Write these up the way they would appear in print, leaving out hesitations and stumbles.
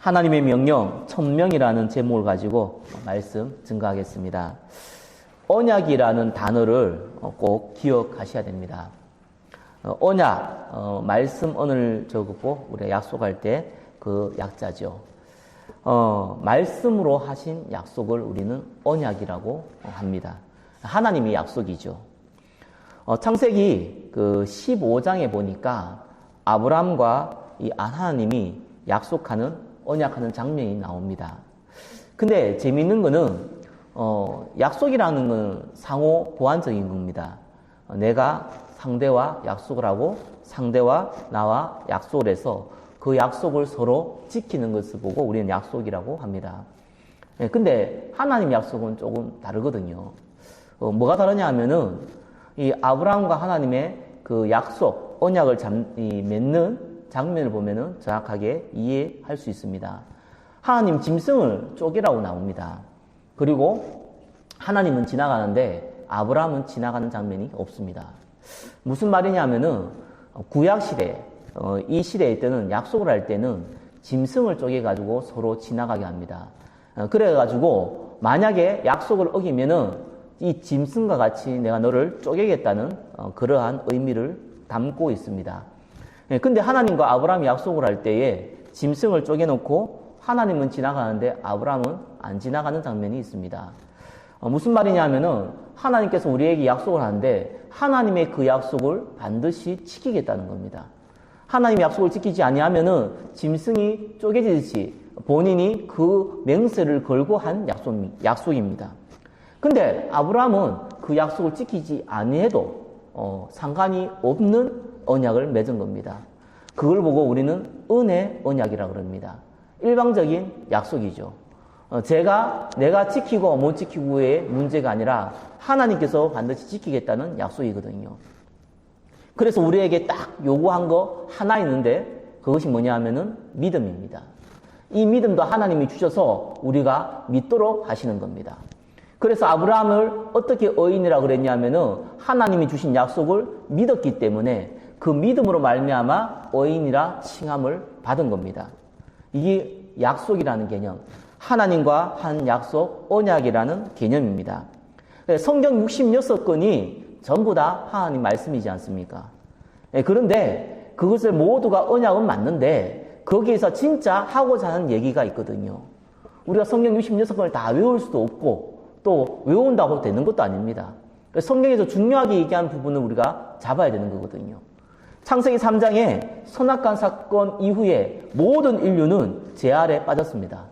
하나님의 명령, 천명이라는 제목을 가지고 말씀 증거하겠습니다. 언약이라는 단어를 꼭 기억하셔야 됩니다. 언약, 말씀 언을 적었고 우리가 약속할 때 그 약자죠. 말씀으로 하신 약속을 우리는 언약이라고 합니다. 하나님의 약속이죠. 창세기 그 15장에 보니까 아브라함과 이 하나님이 약속하는 언약하는 장면이 나옵니다. 근데 재미있는 거는 약속이라는 건 상호 보완적인 겁니다. 내가 상대와 약속을 하고 상대와 나와 약속을 해서 그 약속을 서로 지키는 것을 보고 우리는 약속이라고 합니다. 근데 하나님 약속은 조금 다르거든요. 뭐가 다르냐 하면은 이 아브라함과 하나님의 그 약속, 언약을 맺는 장면을 보면은 정확하게 이해할 수 있습니다. 하나님 짐승을 쪼개라고 나옵니다. 그리고 하나님은 지나가는데 아브라함은 지나가는 장면이 없습니다. 무슨 말이냐면은 구약 시대, 이 시대에 때는 약속을 할 때는 짐승을 쪼개가지고 서로 지나가게 합니다. 그래가지고 만약에 약속을 어기면은 이 짐승과 같이 내가 너를 쪼개겠다는 그러한 의미를 담고 있습니다. 근데 하나님과 아브라함이 약속을 할 때에 짐승을 쪼개놓고 하나님은 지나가는데 아브라함은 안 지나가는 장면이 있습니다. 무슨 말이냐면은 하나님께서 우리에게 약속을 하는데 하나님의 그 약속을 반드시 지키겠다는 겁니다. 하나님의 약속을 지키지 아니하면은 짐승이 쪼개지듯이 본인이 그 맹세를 걸고 한 약속입니다. 근데 아브라함은 그 약속을 지키지 아니해도 상관이 없는 언약을 맺은 겁니다. 그걸 보고 우리는 은혜 언약이라고 합니다. 일방적인 약속이죠. 내가 지키고 못 지키고의 문제가 아니라 하나님께서 반드시 지키겠다는 약속이거든요. 그래서 우리에게 딱 요구한 거 하나 있는데 그것이 뭐냐 하면은 믿음입니다. 이 믿음도 하나님이 주셔서 우리가 믿도록 하시는 겁니다. 그래서 아브라함을 어떻게 의인이라고 그랬냐면은 하나님이 주신 약속을 믿었기 때문에 그 믿음으로 말미암아 의인이라 칭함을 받은 겁니다. 이게 약속이라는 개념, 하나님과 한 약속, 언약이라는 개념입니다. 성경 66건이 전부 다 하나님 말씀이지 않습니까? 그런데 그것을 모두가 언약은 맞는데 거기에서 진짜 하고자 하는 얘기가 있거든요. 우리가 성경 66건을 다 외울 수도 없고 또 외운다고 되는 것도 아닙니다. 성경에서 중요하게 얘기하는 부분을 우리가 잡아야 되는 거거든요. 창세기 3장에 선악간 사건 이후에 모든 인류는 죄 아래 빠졌습니다.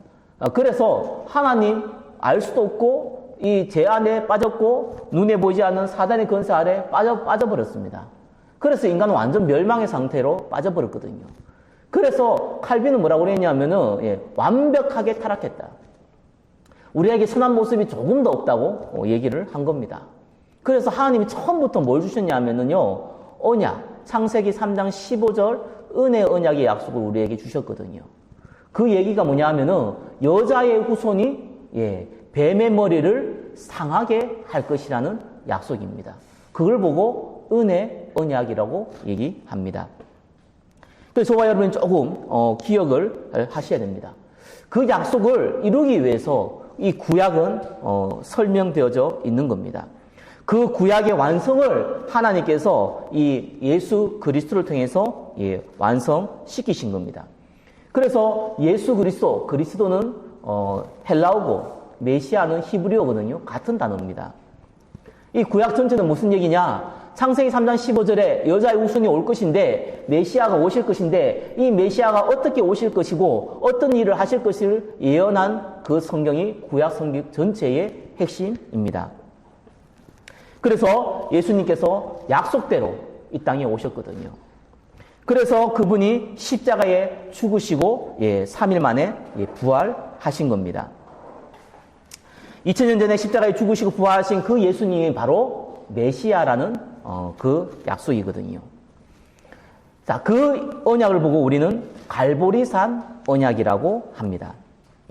그래서 하나님 알 수도 없고 이 죄 안에 빠졌고 눈에 보이지 않는 사단의 권세 아래 빠져버렸습니다. 그래서 인간은 완전 멸망의 상태로 빠져버렸거든요. 그래서 칼빈은 뭐라고 그랬냐면은 완벽하게 타락했다. 우리에게 선한 모습이 조금 더 없다고 얘기를 한 겁니다. 그래서 하나님이 처음부터 뭘 주셨냐면은요, 언약, 창세기 3장 15절 은혜 언약의 약속을 우리에게 주셨거든요. 그 얘기가 뭐냐 하면은 여자의 후손이 뱀의 머리를 상하게 할 것이라는 약속입니다. 그걸 보고 은혜 언약이라고 얘기합니다. 그래서 저와 여러분이 조금 기억을 하셔야 됩니다. 그 약속을 이루기 위해서 이 구약은 설명되어져 있는 겁니다. 그 구약의 완성을 하나님께서 이 예수 그리스도를 통해서 완성시키신 겁니다. 그래서 예수 그리스도는 헬라어고 메시아는 히브리어거든요. 같은 단어입니다. 이 구약 전체는 무슨 얘기냐? 창세기 3장 15절에 여자의 후손이 올 것인데 메시아가 오실 것인데 이 메시아가 어떻게 오실 것이고 어떤 일을 하실 것을 예언한 그 성경이 구약 성경 전체의 핵심입니다. 그래서 예수님께서 약속대로 이 땅에 오셨거든요. 그래서 그분이 십자가에 죽으시고 3일 만에 부활하신 겁니다. 2000년 전에 십자가에 죽으시고 부활하신 그 예수님이 바로 메시아라는 그 약속이거든요. 자, 그 언약을 보고 우리는 갈보리산 언약이라고 합니다.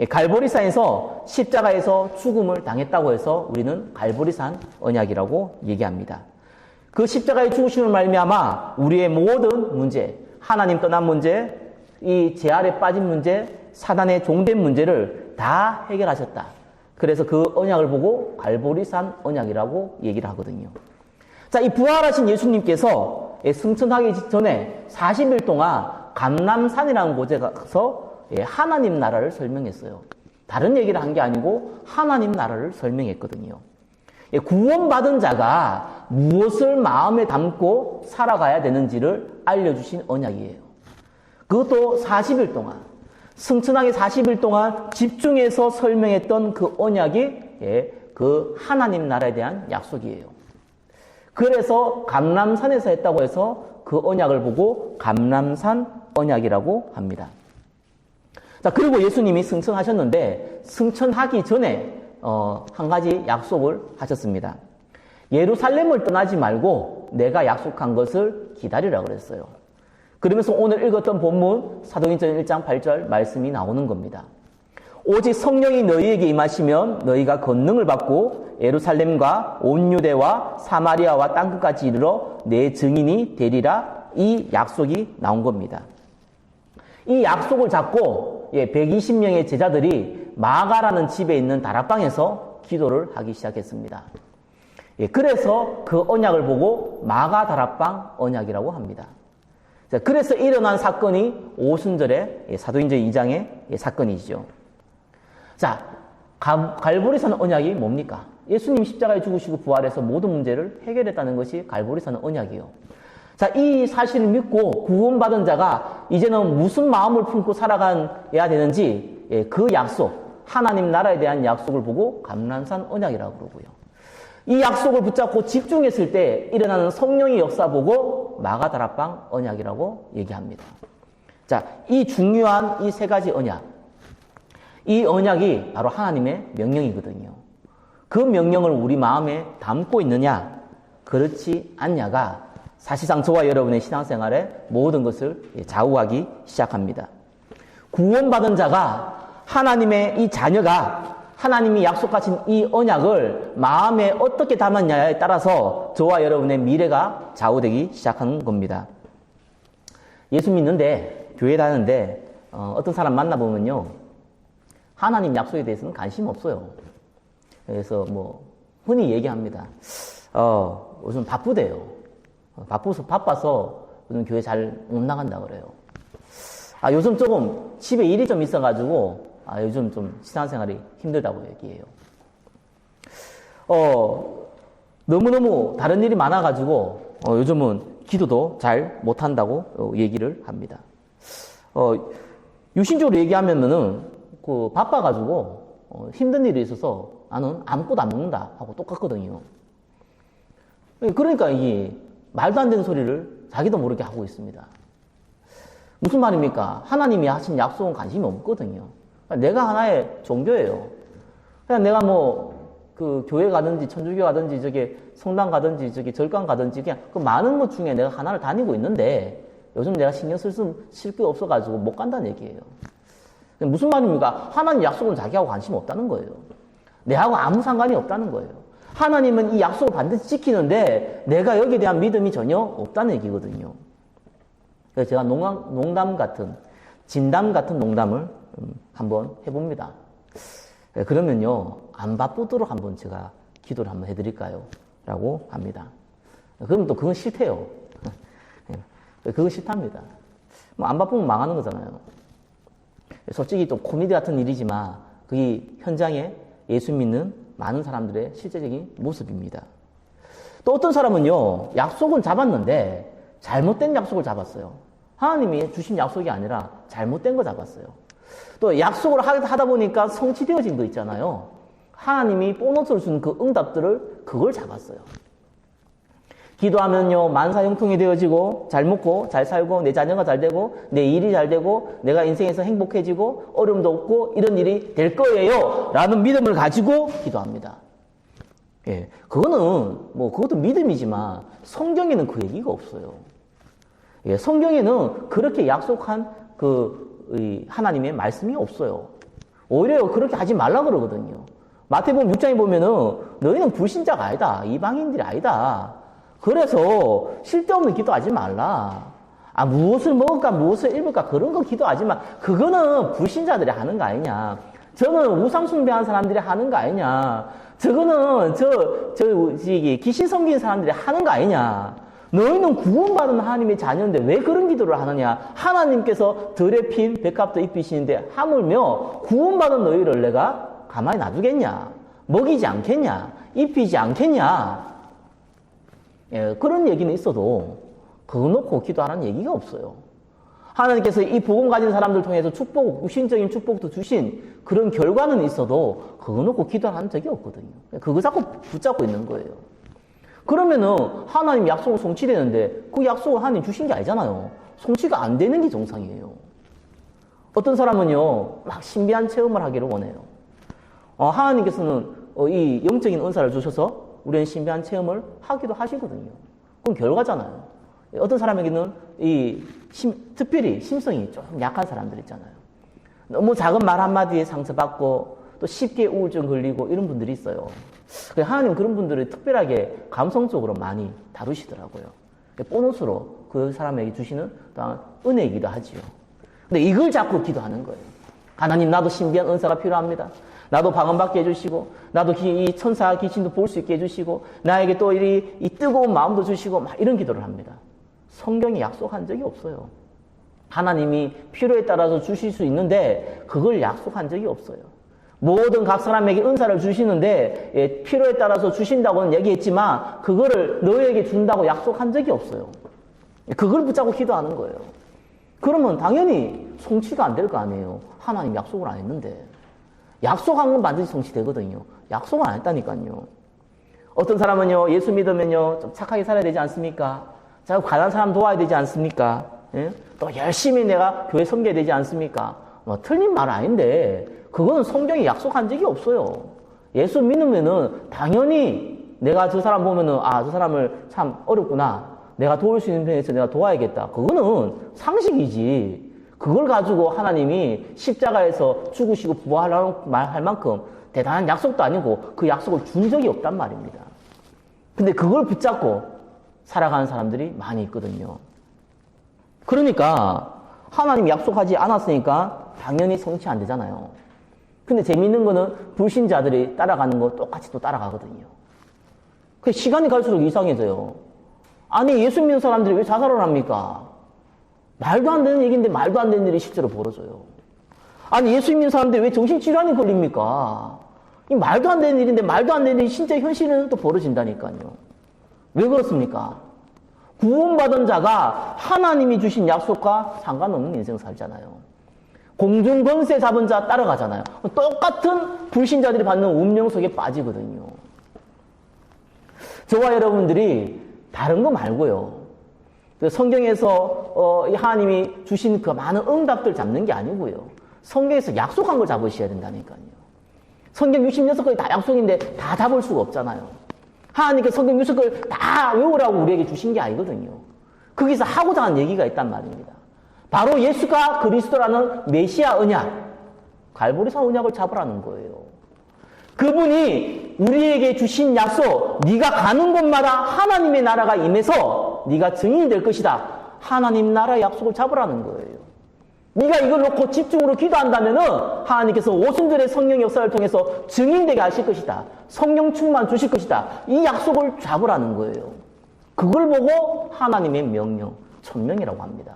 갈보리산에서 십자가에서 죽음을 당했다고 해서 우리는 갈보리산 언약이라고 얘기합니다. 그 십자가의 죽으심을 말미암아 우리의 모든 문제, 하나님 떠난 문제, 이 죄 아래 빠진 문제, 사단의 종된 문제를 다 해결하셨다. 그래서 그 언약을 보고 갈보리산 언약이라고 얘기를 하거든요. 자, 이 부활하신 예수님께서 승천하기 전에 40일 동안 감람산이라는 곳에 가서 하나님 나라를 설명했어요. 다른 얘기를 한 게 아니고 하나님 나라를 설명했거든요. 구원받은 자가 무엇을 마음에 담고 살아가야 되는지를 알려주신 언약이에요. 그것도 40일 동안, 승천하기 40일 동안 집중해서 설명했던 그 언약이 그 하나님 나라에 대한 약속이에요. 그래서 감람산에서 했다고 해서 그 언약을 보고 감람산 언약이라고 합니다. 자, 그리고 예수님이 승천하셨는데 승천하기 전에 한 가지 약속을 하셨습니다. 예루살렘을 떠나지 말고 내가 약속한 것을 기다리라 그랬어요. 그러면서 오늘 읽었던 본문 사도행전 1장 8절 말씀이 나오는 겁니다. 오직 성령이 너희에게 임하시면 너희가 권능을 받고 예루살렘과 온 유대와 사마리아와 땅끝까지 이르러 내 증인이 되리라, 이 약속이 나온 겁니다. 이 약속을 잡고 120명의 제자들이 마가라는 집에 있는 다락방에서 기도를 하기 시작했습니다. 그래서 그 언약을 보고 마가 다락방 언약이라고 합니다. 그래서 일어난 사건이 오순절의 사도행전 2장의 사건이죠. 자, 갈보리산 언약이 뭡니까? 예수님 십자가에 죽으시고 부활해서 모든 문제를 해결했다는 것이 갈보리산 언약이에요. 자, 이 사실을 믿고 구원받은 자가 이제는 무슨 마음을 품고 살아가야 되는지 그 약속, 하나님 나라에 대한 약속을 보고 감람산 언약이라고 그러고요. 이 약속을 붙잡고 집중했을 때 일어나는 성령의 역사 보고 마가다락방 언약이라고 얘기합니다. 자, 이 중요한 이 세 가지 언약, 이 언약이 바로 하나님의 명령이거든요. 그 명령을 우리 마음에 담고 있느냐, 그렇지 않냐가 사실상 저와 여러분의 신앙생활에 모든 것을 좌우하기 시작합니다. 구원받은 자가, 하나님의 이 자녀가 하나님이 약속하신 이 언약을 마음에 어떻게 담았냐에 따라서 저와 여러분의 미래가 좌우되기 시작하는 겁니다. 예수 믿는데, 교회 다니는데 어떤 사람 만나보면요, 하나님 약속에 대해서는 관심 없어요. 그래서 흔히 얘기합니다. 요즘 바쁘대요. 바빠서 요즘 교회 잘 못 나간다 그래요. 요즘 조금 집에 일이 좀 있어가지고 요즘 좀 신앙생활이 힘들다고 얘기해요. 너무너무 다른 일이 많아가지고 요즘은 기도도 잘 못한다고 얘기를 합니다. 유신적으로 얘기하면은 바빠가지고 힘든 일이 있어서 나는 아무것도 안 먹는다 하고 똑같거든요. 그러니까 이게 말도 안 되는 소리를 자기도 모르게 하고 있습니다. 무슨 말입니까? 하나님이 하신 약속은 관심이 없거든요. 내가 하나의 종교예요. 그냥 내가 교회 가든지, 천주교 가든지, 성당 가든지, 절간 가든지, 그냥 그 많은 것 중에 내가 하나를 다니고 있는데, 요즘 내가 신경 쓸 게 없어가지고 못 간다는 얘기예요. 무슨 말입니까? 하나님 약속은 자기하고 관심 없다는 거예요. 내하고 아무 상관이 없다는 거예요. 하나님은 이 약속을 반드시 지키는데, 내가 여기에 대한 믿음이 전혀 없다는 얘기거든요. 그래서 제가 농담 같은, 진담 같은 농담을 한번 해봅니다. 그러면요, 안 바쁘도록 한번 제가 기도를 한번 해드릴까요? 라고 합니다. 그럼 또 그건 싫대요. 그건 싫답니다. 안 바쁘면 망하는 거잖아요. 솔직히 또 코미디 같은 일이지만 그게 현장에 예수 믿는 많은 사람들의 실제적인 모습입니다. 또 어떤 사람은요, 약속은 잡았는데 잘못된 약속을 잡았어요. 하나님이 주신 약속이 아니라 잘못된 거 잡았어요. 또 약속을 하다 보니까 성취되어진 거 있잖아요. 하나님이 보너스를 주는 그 응답들을 그걸 잡았어요. 기도하면요, 만사형통이 되어지고 잘 먹고 잘 살고 내 자녀가 잘 되고 내 일이 잘 되고 내가 인생에서 행복해지고 어려움도 없고 이런 일이 될 거예요 라는 믿음을 가지고 기도합니다. 그것도 믿음이지만 성경에는 그 얘기가 없어요. 성경에는 그렇게 약속한 하나님의 말씀이 없어요. 오히려 그렇게 하지 말라 그러거든요. 마태복음 6장에 보면은 너희는 불신자가 아니다. 이방인들이 아니다. 그래서 쓸데없는 기도하지 말라. 무엇을 먹을까, 무엇을 입을까, 그런 거 기도하지만, 그거는 불신자들이 하는 거 아니냐. 저는 우상숭배하는 사람들이 하는 거 아니냐. 저거는, 귀신 섬기는 사람들이 하는 거 아니냐. 너희는 구원받은 하나님의 자녀인데 왜 그런 기도를 하느냐. 하나님께서 덜에 핀 백합도 입히시는데 하물며 구원받은 너희를 내가 가만히 놔두겠냐. 먹이지 않겠냐. 입히지 않겠냐. 예, 그런 얘기는 있어도 그거 놓고 기도하라는 얘기가 없어요. 하나님께서 이 복음 가진 사람들 통해서 축복, 육신적인 축복도 주신 그런 결과는 있어도 그거 놓고 기도하는 적이 없거든요. 그거 자꾸 붙잡고 있는 거예요. 그러면은 하나님 약속은 성취되는데 그 약속을 하나님 주신 게 아니잖아요. 성취가 안 되는 게 정상이에요. 어떤 사람은요, 막 신비한 체험을 하기를 원해요. 하나님께서는 이 영적인 은사를 주셔서 우리는 신비한 체험을 하기도 하시거든요. 그건 결과잖아요. 어떤 사람에게는 특별히 심성이 좀 약한 사람들 있잖아요. 너무 작은 말 한마디에 상처받고 또 쉽게 우울증 걸리고 이런 분들이 있어요. 하나님 그런 분들을 특별하게 감성적으로 많이 다루시더라고요. 보너스로 그 사람에게 주시는 또한 은혜이기도 하지요. 근데 이걸 자꾸 기도하는 거예요. 하나님, 나도 신비한 은사가 필요합니다. 나도 방언받게 해주시고, 나도 이 천사 귀신도 볼 수 있게 해주시고, 나에게 또 이 뜨거운 마음도 주시고, 막 이런 기도를 합니다. 성경이 약속한 적이 없어요. 하나님이 필요에 따라서 주실 수 있는데 그걸 약속한 적이 없어요. 모든 각 사람에게 은사를 주시는데 필요에 따라서 주신다고는 얘기했지만 그거를 너희에게 준다고 약속한 적이 없어요. 그걸 붙잡고 기도하는 거예요. 그러면 당연히 성취가 안 될 거 아니에요. 하나님 약속을 안 했는데. 약속한 건 반드시 성취되거든요. 약속을 안 했다니까요. 어떤 사람은요, 예수 믿으면요, 좀 착하게 살아야 되지 않습니까? 자꾸 가난한 사람 도와야 되지 않습니까? 예? 또 열심히 내가 교회 섬겨야 되지 않습니까? 틀린 말 아닌데, 그건 성경이 약속한 적이 없어요. 예수 믿으면은 당연히 내가 저 사람 보면은, 저 사람을 참 어렵구나. 내가 도울 수 있는 편에서 내가 도와야겠다. 그거는 상식이지. 그걸 가지고 하나님이 십자가에서 죽으시고 부활할 만큼 대단한 약속도 아니고 그 약속을 준 적이 없단 말입니다. 근데 그걸 붙잡고 살아가는 사람들이 많이 있거든요. 그러니까 하나님 약속하지 않았으니까 당연히 성취 안 되잖아요. 근데 재미있는 거는 불신자들이 따라가는 거 똑같이 또 따라가거든요. 그 시간이 갈수록 이상해져요. 아니, 예수 믿는 사람들이 왜 자살을 합니까? 말도 안 되는 얘기인데 말도 안 되는 일이 실제로 벌어져요. 아니, 예수 믿는 사람들이 왜 정신질환이 걸립니까? 이 말도 안 되는 일인데 말도 안 되는 일이 진짜 현실은 또 벌어진다니까요. 왜 그렇습니까? 구원받은 자가 하나님이 주신 약속과 상관없는 인생 살잖아요. 공중권세 잡은 자 따라가잖아요. 똑같은 불신자들이 받는 운명 속에 빠지거든요. 저와 여러분들이 다른 거 말고요. 성경에서 하나님이 주신 그 많은 응답들 잡는 게 아니고요. 성경에서 약속한 걸 잡으셔야 된다니까요. 성경 66권이 다 약속인데 다 잡을 수가 없잖아요. 하나님께서 성경 66권을 다 외우라고 우리에게 주신 게 아니거든요. 거기서 하고자 하는 얘기가 있단 말입니다. 바로 예수가 그리스도라는 메시아 언약, 갈보리산 언약을 잡으라는 거예요. 그분이 우리에게 주신 약속, 네가 가는 곳마다 하나님의 나라가 임해서 네가 증인이 될 것이다. 하나님 나라의 약속을 잡으라는 거예요. 네가 이걸 놓고 집중으로 기도한다면은 하나님께서 오순절의 성령 역사를 통해서 증인되게 하실 것이다. 성령 충만 주실 것이다. 이 약속을 잡으라는 거예요. 그걸 보고 하나님의 명령, 천명이라고 합니다.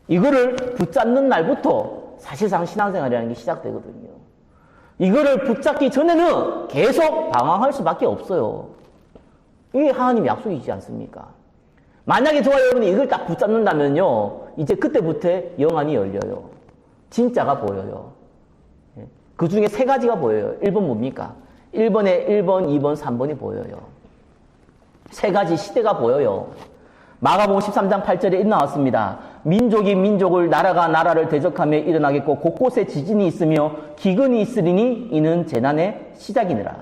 이거를 붙잡는 날부터 사실상 신앙생활이라는 게 시작되거든요. 이거를 붙잡기 전에는 계속 방황할 수밖에 없어요. 이게 하나님의 약속이지 않습니까? 만약에 저와 여러분이 이걸 딱 붙잡는다면요, 이제 그때부터 영안이 열려요. 진짜가 보여요. 그 중에 세 가지가 보여요. 1번 뭡니까? 1번에 1번, 2번, 3번이 보여요. 세 가지 시대가 보여요. 마가복음 13장 8절에 나왔습니다. 민족이 민족을, 나라가 나라를 대적하며 일어나겠고 곳곳에 지진이 있으며 기근이 있으리니 이는 재난의 시작이니라.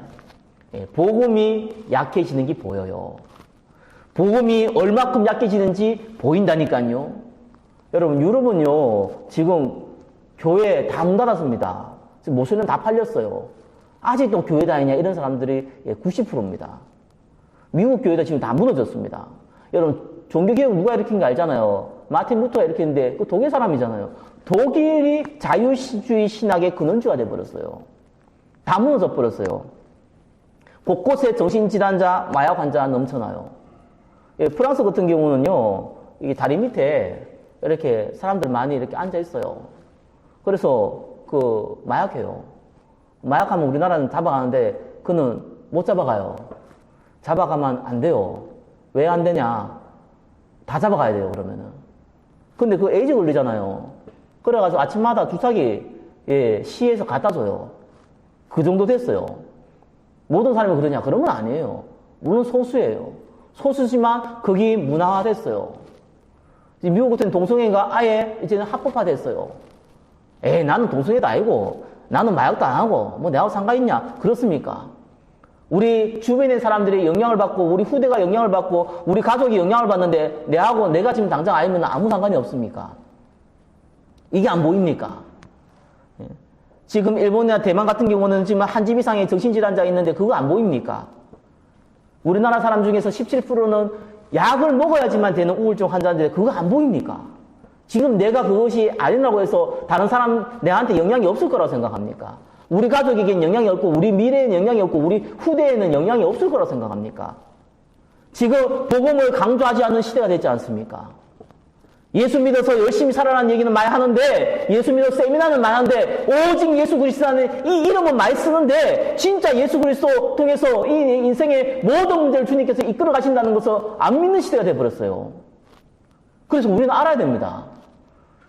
복음이 약해지는 게 보여요. 복음이 얼마큼 약해지는지 보인다니까요. 여러분, 유럽은요 지금 교회 다 문 닫았습니다. 지금 모세는 다 팔렸어요. 아직도 교회 다니냐 이런 사람들이 90%입니다. 미국 교회도 지금 다 무너졌습니다. 여러분, 종교개혁 누가 일으킨 거 알잖아요. 마틴 루터가 이렇게 했는데 그 독일 사람이잖아요. 독일이 자유주의 신학의 근원주가 돼버렸어요. 다 무너져 버렸어요. 곳곳에 정신질환자, 마약 환자가 넘쳐나요. 예, 프랑스 같은 경우는요, 이게 다리 밑에 이렇게 사람들 많이 이렇게 앉아 있어요. 그래서 마약해요. 마약하면 우리나라는 잡아가는데 그는 못 잡아가요. 잡아가면 안 돼요. 왜 안 되냐? 다 잡아가야 돼요, 그러면은. 근데 그 에이즈 걸리잖아요. 그래가지고 아침마다 주사기, 예, 시에서 갖다 줘요. 그 정도 됐어요. 모든 사람이 그러냐? 그런 건 아니에요. 물론 소수예요. 소수지만 그게 문화화됐어요. 미국 같은 동성애가 아예 이제는 합법화됐어요. 나는 동성애도 아니고, 나는 마약도 안 하고, 뭐 내하고 상관있냐? 그렇습니까? 우리 주변의 사람들이 영향을 받고, 우리 후대가 영향을 받고, 우리 가족이 영향을 받는데, 내가 지금 당장 아니면 아무 상관이 없습니까? 이게 안 보입니까? 지금 일본이나 대만 같은 경우는 지금 한 집 이상의 정신질환자가 있는데, 그거 안 보입니까? 우리나라 사람 중에서 17%는 약을 먹어야지만 되는 우울증 환자인데, 그거 안 보입니까? 지금 내가 그것이 아니라고 해서 다른 사람, 내한테 영향이 없을 거라고 생각합니까? 우리 가족에겐 영향이 없고, 우리 미래에는 영향이 없고, 우리 후대에는 영향이 없을 거라고 생각합니까? 지금 복음을 강조하지 않는 시대가 됐지 않습니까? 예수 믿어서 열심히 살아라는 얘기는 많이 하는데, 예수 믿어서 세미나는 많이 하는데, 오직 예수 그리스도라는 이 이름은 많이 쓰는데, 진짜 예수 그리스도 통해서 이 인생의 모든 문제를 주님께서 이끌어 가신다는 것을 안 믿는 시대가 돼버렸어요. 그래서 우리는 알아야 됩니다.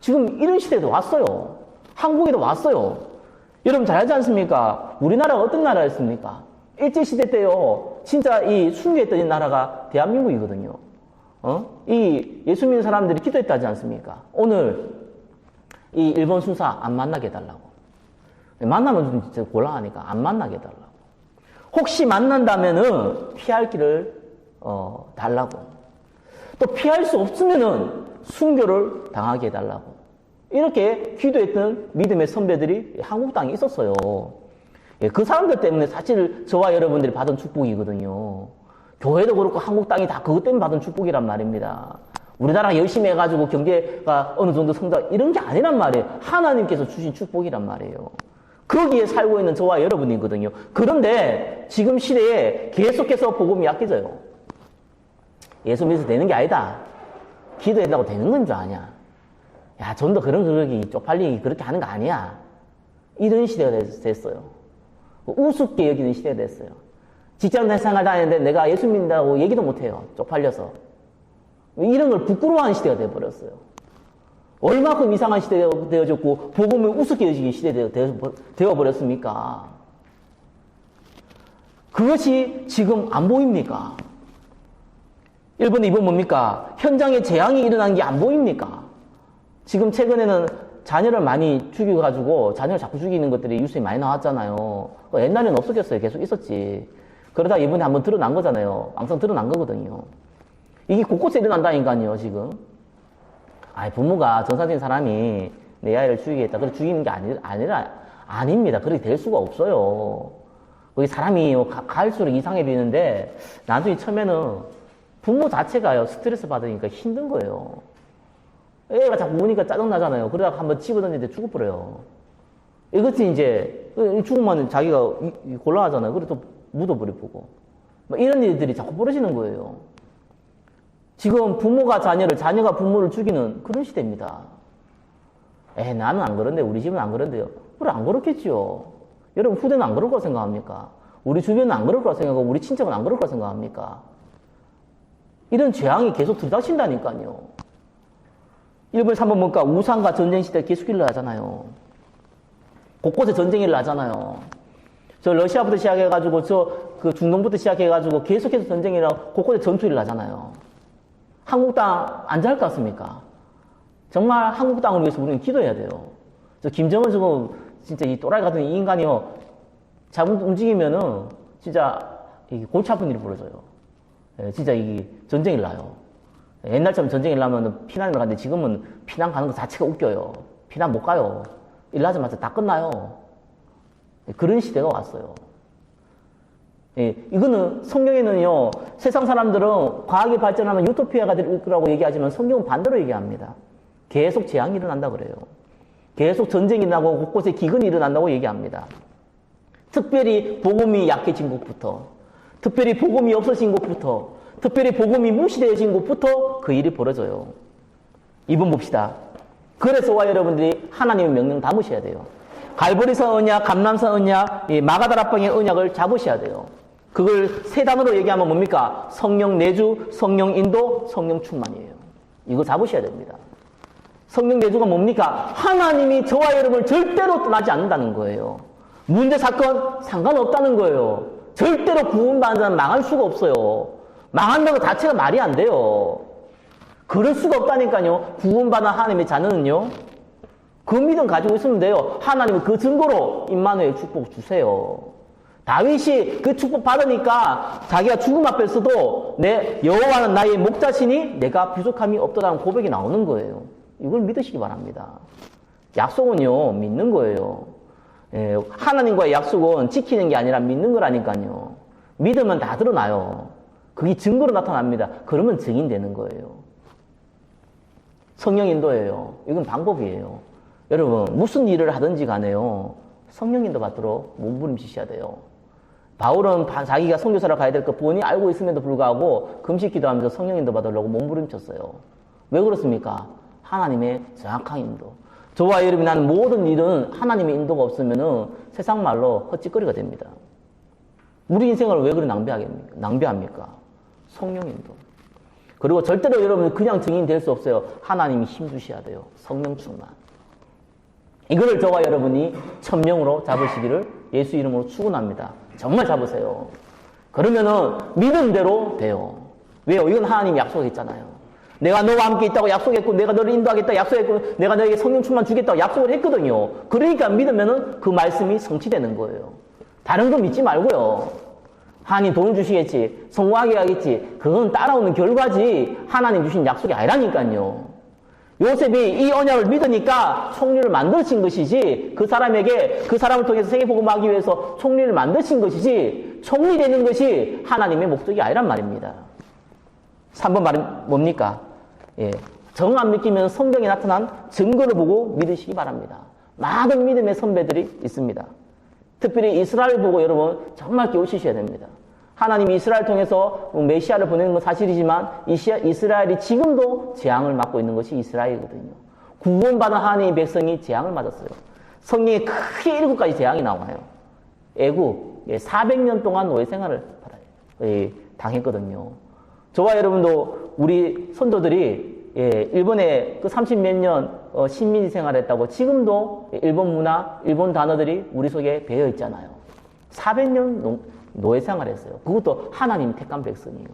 지금 이런 시대도 왔어요. 한국에도 왔어요. 여러분 잘 알지 않습니까? 우리나라가 어떤 나라였습니까? 일제시대 때요, 진짜 이 순교했던 나라가 대한민국이거든요. 이 예수 믿는 사람들이 기도했다지 않습니까? 오늘 이 일본 수사 안 만나게 해달라고. 만나면 좀 진짜 곤란하니까 안 만나게 해달라고. 혹시 만난다면은 피할 길을 달라고. 또 피할 수 없으면은 순교를 당하게 해달라고. 이렇게 기도했던 믿음의 선배들이 한국 땅에 있었어요. 예, 그 사람들 때문에 사실 저와 여러분들이 받은 축복이거든요. 교회도 그렇고 한국 땅이 다 그것 때문에 받은 축복이란 말입니다. 우리나라가 열심히 해가지고 경제가 어느 정도 성장, 이런 게 아니란 말이에요. 하나님께서 주신 축복이란 말이에요. 거기에 살고 있는 저와 여러분이거든요. 그런데 지금 시대에 계속해서 복음이 약해져요. 예수 믿어서 되는 게 아니다. 기도한다고 되는 건 줄 아냐. 야, 좀 더 그러기 쪽팔리기 그렇게 하는 거 아니야. 이런 시대가 됐어요. 우습게 여기는 시대가 됐어요. 직장 생활 다니는데 내가 예수 믿는다고 얘기도 못해요. 쪽팔려서. 이런 걸 부끄러워하는 시대가 되어버렸어요. 얼마큼 이상한 시대가 되어졌고 복음을 우습게 여기는 시대가 되어버렸습니까? 그것이 지금 안 보입니까? 일본에 이번 뭡니까? 현장에 재앙이 일어난 게 안 보입니까? 지금 최근에는 자녀를 많이 죽여가지고 자녀를 자꾸 죽이는 것들이 뉴스에 많이 나왔잖아요. 옛날에는 없었겠어요. 계속 있었지. 그러다 이번에 한번 드러난 거잖아요. 왕성 드러난 거거든요. 이게 곳곳에 일어난다니까요, 지금. 부모가 정상적인 사람이 내 아이를 죽이겠다. 그래 죽이는 게 아닙니다. 그렇게 될 수가 없어요. 거기 사람이 갈수록 이상해지는데 나중에 처음에는 부모 자체가요, 스트레스 받으니까 힘든 거예요. 애가 자꾸 우니까 짜증나잖아요. 그러다가 한번 집어던지는데 죽어버려요. 이것이 이제, 죽으면 자기가 곤란하잖아요. 그래 또 묻어버리고. 이런 일들이 자꾸 벌어지는 거예요. 지금 부모가 자녀가 부모를 죽이는 그런 시대입니다. 나는 안 그런데, 우리 집은 안 그런데요. 그래, 안 그렇겠지요. 여러분, 후대는 안 그럴 거라 생각합니까? 우리 주변은 안 그럴 거라 생각하고, 우리 친척은 안 그럴 거라 생각합니까? 이런 재앙이 계속 들이닥친다니까요. 일본에 한번 보니까 우상과 전쟁 시대 계속 일어나잖아요. 곳곳에 전쟁이 일어나잖아요. 저 러시아부터 시작해가지고, 그 중동부터 시작해가지고 계속해서 전쟁이 일어나고 곳곳에 전투 일어나잖아요. 한국 땅 안 잘 것 같습니까? 정말 한국 땅을 위해서 우리는 기도해야 돼요. 저 김정은 지금 진짜 이 또라이 같은 이 인간이요. 잘못 움직이면은 진짜 골치 아픈 일이 벌어져요. 진짜 이 전쟁이 일어나요. 옛날처럼 전쟁이 일어나면 피난을 가는데 지금은 피난 가는 것 자체가 웃겨요. 피난 못 가요. 일하자마자 다 끝나요. 그런 시대가 왔어요. 예, 이거는 성경에는요, 세상 사람들은 과학이 발전하면 유토피아가 될 거라고 얘기하지만 성경은 반대로 얘기합니다. 계속 재앙이 일어난다 그래요. 계속 전쟁이 나고 곳곳에 기근이 일어난다고 얘기합니다. 특별히 복음이 약해진 곳부터, 특별히 복음이 없어진 곳부터, 특별히 복음이 무시되어진 곳부터 그 일이 벌어져요. 이번 봅시다. 그래서와 여러분들이 하나님의 명령 담으셔야 돼요. 갈보리산 언약, 감람산 언약, 마가다락방의 언약을 잡으셔야 돼요. 그걸 세 단어로 얘기하면 뭡니까? 성령 내주, 성령 인도, 성령 충만이에요. 이거 잡으셔야 됩니다. 성령 내주가 뭡니까? 하나님이 저와 여러분을 절대로 떠나지 않는다는 거예요. 문제, 사건 상관없다는 거예요. 절대로 구원받는 자는 망할 수가 없어요. 망한다는 것 자체가 말이 안 돼요. 그럴 수가 없다니까요. 구원받은 하나님의 자녀는요, 그 믿음 가지고 있으면 돼요. 하나님은 그 증거로 임마누엘 축복 주세요. 다윗이 그 축복 받으니까 자기가 죽음 앞에서도 내 여호와는 나의 목자시니 내가 부족함이 없다라는 고백이 나오는 거예요. 이걸 믿으시기 바랍니다. 약속은요, 믿는 거예요. 예, 하나님과의 약속은 지키는 게 아니라 믿는 거라니까요. 믿으면 다 드러나요. 그게 증거로 나타납니다. 그러면 증인되는 거예요. 성령 인도예요. 이건 방법이에요. 여러분, 무슨 일을 하든지 간에요, 성령 인도 받도록 몸부림치셔야 돼요. 바울은 자기가 선교사로 가야 될 거 본인이 알고 있음에도 불구하고 금식 기도하면서 성령 인도 받으려고 몸부림쳤어요. 왜 그렇습니까? 하나님의 정확한 인도. 저와 여러분이 하는 모든 일은 하나님의 인도가 없으면 세상 말로 헛짓거리가 됩니다. 우리 인생을 왜 그렇게 낭비합니까? 성령 인도. 그리고 절대로 여러분 그냥 증인 될 수 없어요. 하나님이 힘주셔야 돼요. 성령 충만. 이거를 저와 여러분이 천명으로 잡으시기를 예수 이름으로 축원합니다. 정말 잡으세요. 그러면은 믿음대로 돼요. 왜요? 이건 하나님이 약속했잖아요. 내가 너와 함께 있다고 약속했고, 내가 너를 인도하겠다 약속했고, 내가 너에게 성령 충만 주겠다고 약속을 했거든요. 그러니까 믿으면은 그 말씀이 성취되는 거예요. 다른 거 믿지 말고요. 하나님 돈을 주시겠지, 성공하게 하겠지, 그건 따라오는 결과지 하나님 주신 약속이 아니라니까요. 요셉이 이 언약을 믿으니까 총리를 만드신 것이지, 그 사람을 통해서 세계복음하기 위해서 총리를 만드신 것이지, 총리 되는 것이 하나님의 목적이 아니란 말입니다. 3번 말은 뭡니까? 예, 정 안 믿기면 성경에 나타난 증거를 보고 믿으시기 바랍니다. 많은 믿음의 선배들이 있습니다. 특별히 이스라엘 보고 여러분 정말 깨우치셔야 됩니다. 하나님이 이스라엘 통해서 메시아를 보내는 건 사실이지만 이스라엘이 지금도 재앙을 맞고 있는 것이 이스라엘이거든요. 구원받은 하나님의 백성이 재앙을 맞았어요. 성경에 크게 7가지 재앙이 나와요. 애국, 400년 동안 노예 생활을 당했거든요. 저와 여러분도 우리 선조들이 일본에 그 30몇 년 식민지 생활했다고 지금도 일본 문화, 일본 단어들이 우리 속에 배어 있잖아요. 400년 노예 생활했어요. 그것도 하나님 택한 백성이에요.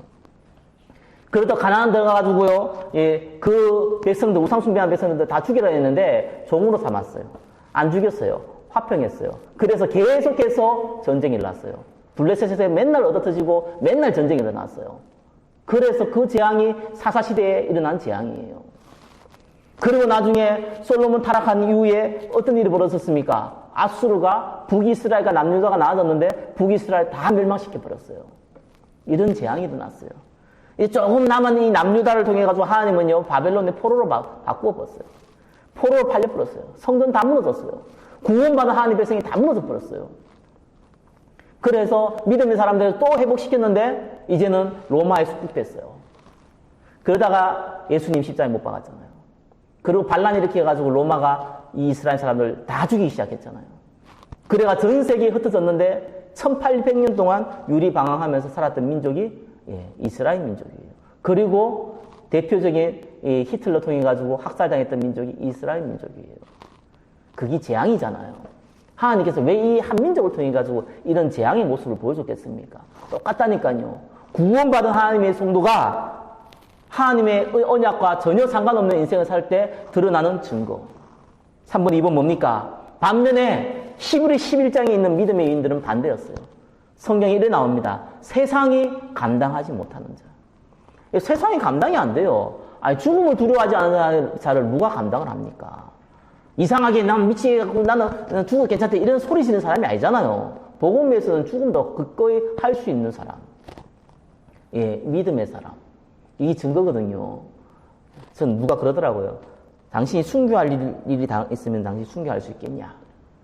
그러다 가나안 들어가가지고요, 그 백성들, 우상숭배하는 백성들 다 죽이라 했는데 종으로 삼았어요. 안 죽였어요. 화평했어요. 그래서 계속해서 전쟁이 일어났어요. 블레셋에서 맨날 얻어터지고 맨날 전쟁이 일어났어요. 그래서 그 재앙이 사사시대에 일어난 재앙이에요. 그리고 나중에 솔로몬 타락한 이후에 어떤 일이 벌어졌습니까? 아수르가 북이스라엘과 남유다가 나아졌는데 북이스라엘 다 멸망시켜버렸어요. 이런 재앙이 일어났어요. 조금 남은 이 남유다를 통해가지고 하나님은요, 바벨론의 포로로 바꾸어버렸어요. 포로로 팔려버렸어요. 성전 다 무너졌어요. 구원받은 하나님 백성이 다 무너져버렸어요. 그래서 믿음의 사람들을 또 회복시켰는데 이제는 로마에 숙국됐어요. 그러다가 예수님 십자가에 못 박았잖아요. 그리고 반란 일으켜가지고 로마가 이 이스라엘 사람들 다 죽이기 시작했잖아요. 그래가 전 세계에 흩어졌는데 1800년 동안 유리방황하면서 살았던 민족이 이스라엘 민족이에요. 그리고 대표적인 히틀러 통해가지고 학살당했던 민족이 이스라엘 민족이에요. 그게 재앙이잖아요. 하나님께서 왜 이 한 민족을 통해가지고 이런 재앙의 모습을 보여줬겠습니까? 똑같다니까요. 구원받은 하나님의 성도가 하나님의 언약과 전혀 상관없는 인생을 살 때 드러나는 증거. 3번, 2번 뭡니까? 반면에 히브리 11장에 있는 믿음의 유인들은 반대였어요. 성경에 이래 나옵니다. 세상이 감당하지 못하는 자. 세상이 감당이 안 돼요. 아니, 죽음을 두려워하지 않는 자를 누가 감당을 합니까? 이상하게 난 미치겠고 나는 죽어도 괜찮다 이런 소리 지르는 사람이 아니잖아요. 복음 위해서는 죽음 더 기꺼이 할 수 있는 사람. 예, 믿음의 사람. 이 증거거든요. 전 누가 그러더라고요. 당신이 순교할 일이 있으면 당신이 순교할 수 있겠냐?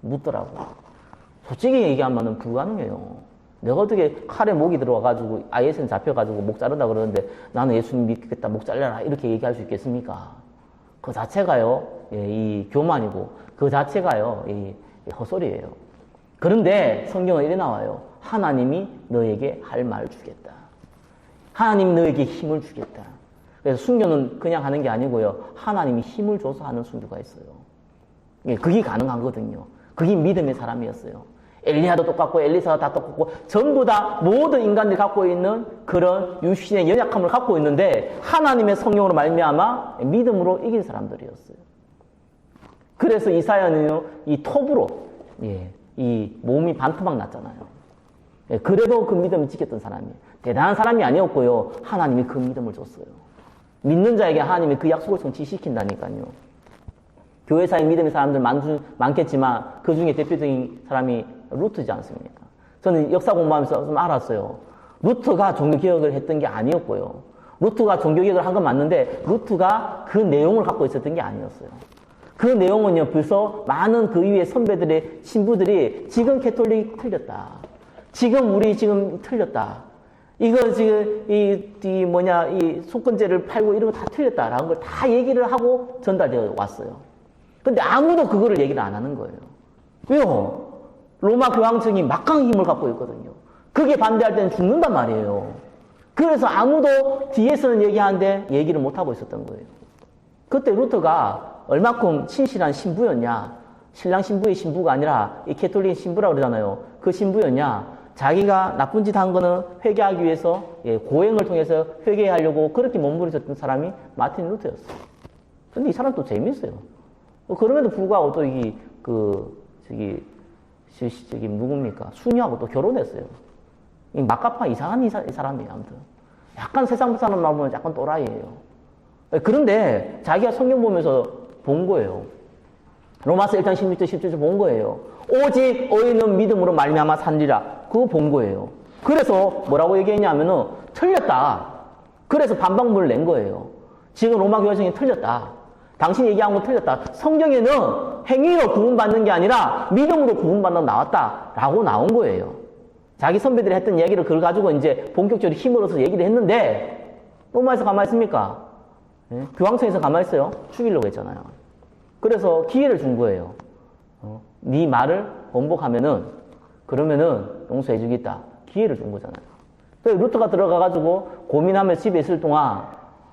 묻더라고요. 솔직히 얘기하면 불가능해요. 내가 어떻게 칼에 목이 들어와가지고 IS는 잡혀가지고 목 자른다 그러는데 나는 예수님 믿겠다 목 잘라라 이렇게 얘기할 수 있겠습니까? 그 자체가요, 예, 이 교만이고 그 자체가요, 이 헛소리예요. 그런데 성경은 이래 나와요. 하나님이 너에게 할 말을 주겠다. 하나님이 너에게 힘을 주겠다. 그래서 순교는 그냥 하는 게 아니고요. 하나님이 힘을 줘서 하는 순교가 있어요. 예, 그게 가능하거든요. 그게 믿음의 사람이었어요. 엘리야도 똑같고 엘리사가 다 똑같고 전부 다 모든 인간들이 갖고 있는 그런 육신의 연약함을 갖고 있는데 하나님의 성령으로 말미암아 믿음으로 이긴 사람들이었어요. 그래서 이사야는요, 이 톱으로, 예, 이 몸이 반토막 났잖아요. 예, 그래도 그 믿음을 지켰던 사람이에요. 대단한 사람이 아니었고요. 하나님이 그 믿음을 줬어요. 믿는 자에게 하나님이 그 약속을 성취시킨다니까요. 교회사에 믿음의 사람들 많겠지만 그 중에 대표적인 사람이 루트지 않습니까? 저는 역사 공부하면서 좀 알았어요. 루트가 종교개혁을 했던 게 아니었고요. 루트가 종교개혁을 한 건 맞는데 루트가 그 내용을 갖고 있었던 게 아니었어요. 그 내용은요, 벌써 많은 그 이후의 선배들의 신부들이 지금 캐톨릭 틀렸다. 지금 우리 지금 틀렸다. 이거 지금 이 속건제를 팔고 이런 거 다 틀렸다라는 걸 다 얘기를 하고 전달되어 왔어요. 근데 아무도 그거를 얘기를 안 하는 거예요. 왜요? 로마 교황청이 막강한 힘을 갖고 있거든요. 그게 반대할 때는 죽는단 말이에요. 그래서 아무도 뒤에서는 얘기하는데 얘기를 못 하고 있었던 거예요. 그때 루터가 얼마큼 신실한 신부였냐? 신랑 신부의 신부가 아니라 이 캐톨릭 신부라고 그러잖아요. 그 신부였냐? 자기가 나쁜 짓 한 거는 회개하기 위해서 고행을 통해서 회개하려고 그렇게 몸부림쳤던 사람이 마틴 루터였어요. 근데 이 사람 또 재밌어요. 그럼에도 불구하고 또 누굽니까? 수녀하고 또 결혼했어요. 이 막가파 이상한 사람이에요, 아무튼. 약간 세상 사람 나오면 약간 또라이예요. 그런데 자기가 성경 보면서 본 거예요. 로마서 1장 16절 17절 본 거예요. 오직 의인은 믿음으로 말미암아 살리라. 그거 본 거예요. 그래서 뭐라고 얘기했냐면은 틀렸다. 그래서 반박문을 낸 거예요. 지금 로마 교회성이 틀렸다. 당신이 얘기한 건 틀렸다. 성경에는 행위로 구원받는 게 아니라 믿음으로 구원받는 나왔다. 라고 나온 거예요. 자기 선배들이 했던 얘기를 그걸 가지고 이제 본격적으로 힘을 얻어서 얘기를 했는데 로마에서 가만히 있습니까? 네? 교황청에서 가만히 있어요. 죽이려고 했잖아요. 그래서 기회를 준 거예요. 네 말을 번복하면은 그러면은 용서해 주겠다. 기회를 준 거잖아요. 그래서 루터가 들어가가지고 고민하면서 집에 있을 동안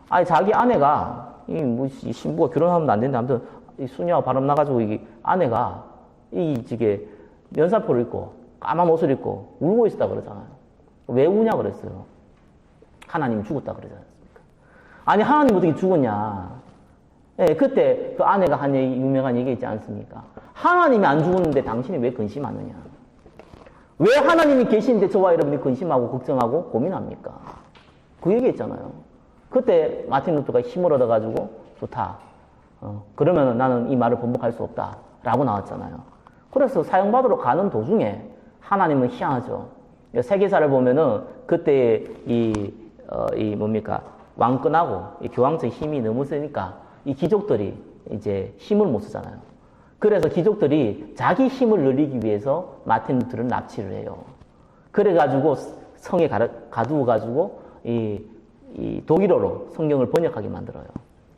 아니 자기 아내가 이 신부가 결혼하면 안 되는데 아무튼 이 수녀와 바람 나가지고 이 아내가 이게 면사포를 입고 까만 옷을 입고 울고 있었다 그러잖아요. 왜 우냐 그랬어요. 하나님이 죽었다 그러지 않습니까? 아니 하나님 어떻게 죽었냐? 예, 그때 그 아내가 한 유명한 얘기 있지 않습니까? 하나님이 안 죽었는데 당신이 왜 근심하느냐? 왜 하나님이 계시는데 저와 여러분이 근심하고 걱정하고 고민합니까? 그 얘기 했잖아요. 그때 마틴 루터가 힘을 얻어가지고 좋다. 그러면 나는 이 말을 번복할 수 없다. 라고 나왔잖아요. 그래서 사형받으러 가는 도중에 하나님은 희한하죠. 세계사를 보면은 그때 왕권하고 이 교황청 힘이 너무 세니까 이 귀족들이 이제 힘을 못 쓰잖아요. 그래서 귀족들이 자기 힘을 늘리기 위해서 마틴 루터를 납치를 해요. 그래가지고 성에 가두어가지고 이 독일어로 성경을 번역하게 만들어요.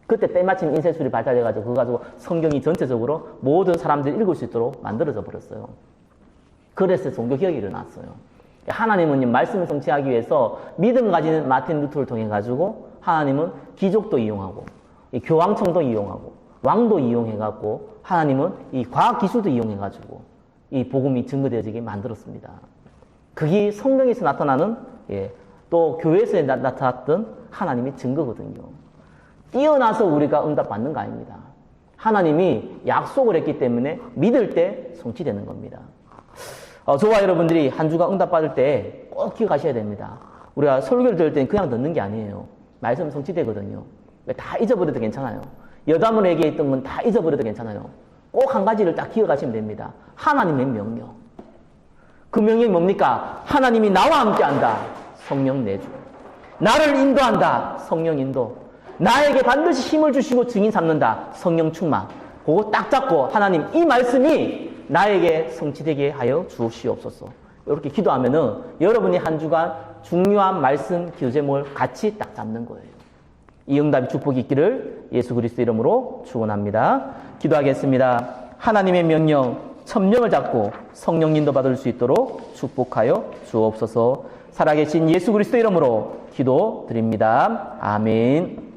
그때 때마침 인쇄술이 발달해가지고 그거 가지고 성경이 전체적으로 모든 사람들이 읽을 수 있도록 만들어져 버렸어요. 그래서 종교개혁이 일어났어요. 하나님은 말씀을 성취하기 위해서 믿음 가진 마틴 루터를 통해 가지고 하나님은 귀족도 이용하고 이 교황청도 이용하고 왕도 이용해갖고 하나님은 이 과학기술도 이용해가지고 이 복음이 증거되어지게 만들었습니다. 그게 성경에서 나타나는 또 교회에서 나타났던 하나님의 증거거든요. 뛰어나서 우리가 응답받는 거 아닙니다. 하나님이 약속을 했기 때문에 믿을 때 성취되는 겁니다. 저와 여러분들이 한 주간 응답받을 때 꼭 기억하셔야 됩니다. 우리가 설교를 들을 때는 그냥 듣는 게 아니에요. 말씀 성취되거든요. 다 잊어버려도 괜찮아요. 여담으로 얘기했던 건 다 잊어버려도 괜찮아요. 꼭 한 가지를 딱 기억하시면 됩니다. 하나님의 명령. 그 명령이 뭡니까? 하나님이 나와 함께한다. 성령 내주. 나를 인도한다. 성령 인도. 나에게 반드시 힘을 주시고 증인 삼는다. 성령 충만. 그거 딱 잡고 하나님 이 말씀이 나에게 성취되게 하여 주시옵소서. 이렇게 기도하면은 여러분이 한 주간 중요한 말씀 기도 제목을 같이 딱 잡는 거예요. 이 응답이 축복이 있기를 예수 그리스도 이름으로 축원합니다. 기도하겠습니다. 하나님의 명령, 첨령을 잡고 성령 인도 받을 수 있도록 축복하여 주옵소서. 살아계신 예수 그리스도 이름으로 기도드립니다. 아멘.